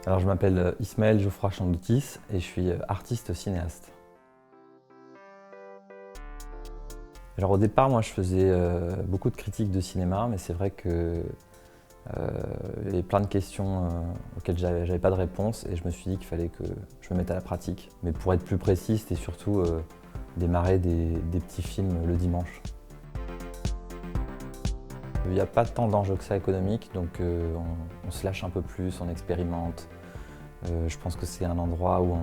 Alors je m'appelle Ismaël Geoffroy Chandoutis et je suis artiste cinéaste. Alors au départ, moi je faisais beaucoup de critiques de cinéma, mais c'est vrai que il y avait plein de questions auxquelles j'avais pas de réponse et je me suis dit qu'il fallait que je me mette à la pratique. Mais pour être plus précis, c'était surtout démarrer des petits films le dimanche. Il n'y a pas tant d'enjeux que ça économique, donc on se lâche un peu plus, on expérimente. Je pense que c'est un endroit où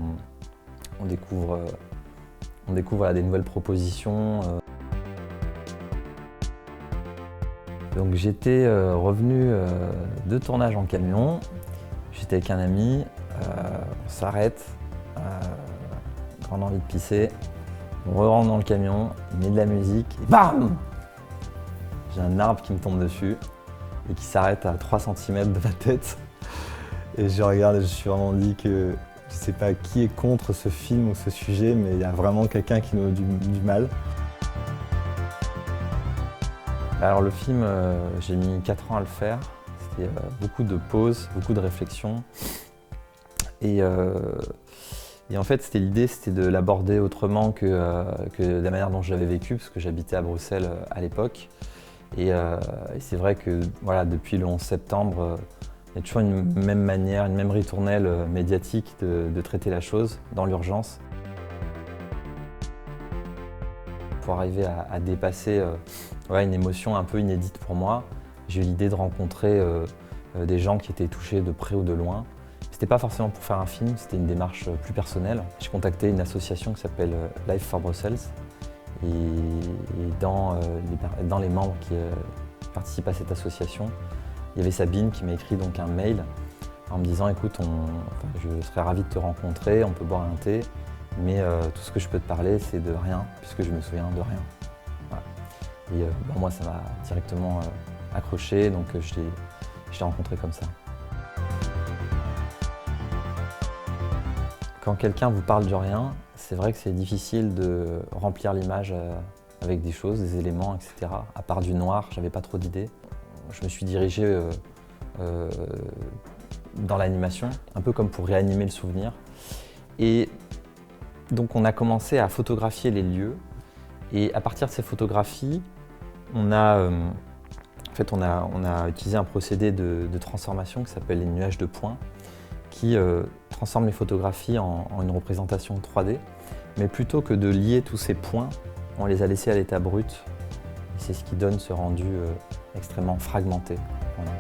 on découvre voilà, des nouvelles propositions. Donc j'étais revenu de tournage en camion, j'étais avec un ami, on s'arrête, grande envie de pisser, on rentre dans le camion, il met de la musique et BAM! J'ai un arbre qui me tombe dessus et qui s'arrête à 3 cm de ma tête. Et je regarde et je me suis vraiment dit que je ne sais pas qui est contre ce film ou ce sujet, mais il y a vraiment quelqu'un qui nous a du mal. Alors le film, j'ai mis 4 ans à le faire. C'était beaucoup de pauses, beaucoup de réflexions. Et en fait, l'idée, c'était de l'aborder autrement que de la manière dont je l'avais vécu, parce que j'habitais à Bruxelles à l'époque. Et c'est vrai que voilà, depuis le 11 septembre, il y a toujours une même manière, une même ritournelle médiatique de traiter la chose dans l'urgence. Pour arriver à dépasser une émotion un peu inédite pour moi, j'ai eu l'idée de rencontrer des gens qui étaient touchés de près ou de loin. C'était pas forcément pour faire un film, c'était une démarche plus personnelle. J'ai contacté une association qui s'appelle Life for Brussels. Et dans les membres qui participent à cette association, il y avait Sabine qui m'a écrit donc un mail en me disant écoute, je serais ravi de te rencontrer, on peut boire un thé, mais tout ce que je peux te parler c'est de rien, puisque je me souviens de rien. Voilà. Et moi ça m'a directement accroché, donc je l'ai rencontré comme ça. Quand quelqu'un vous parle de rien, c'est vrai que c'est difficile de remplir l'image avec des choses, des éléments, etc. À part du noir, j'avais pas trop d'idées. Je me suis dirigé dans l'animation, un peu comme pour réanimer le souvenir. Et donc on a commencé à photographier les lieux. Et à partir de ces photographies, on a utilisé un procédé de transformation qui s'appelle les nuages de points, qui transforme les photographies en une représentation 3D. Mais plutôt que de lier tous ces points, on les a laissés à l'état brut. Et c'est ce qui donne ce rendu extrêmement fragmenté. Voilà.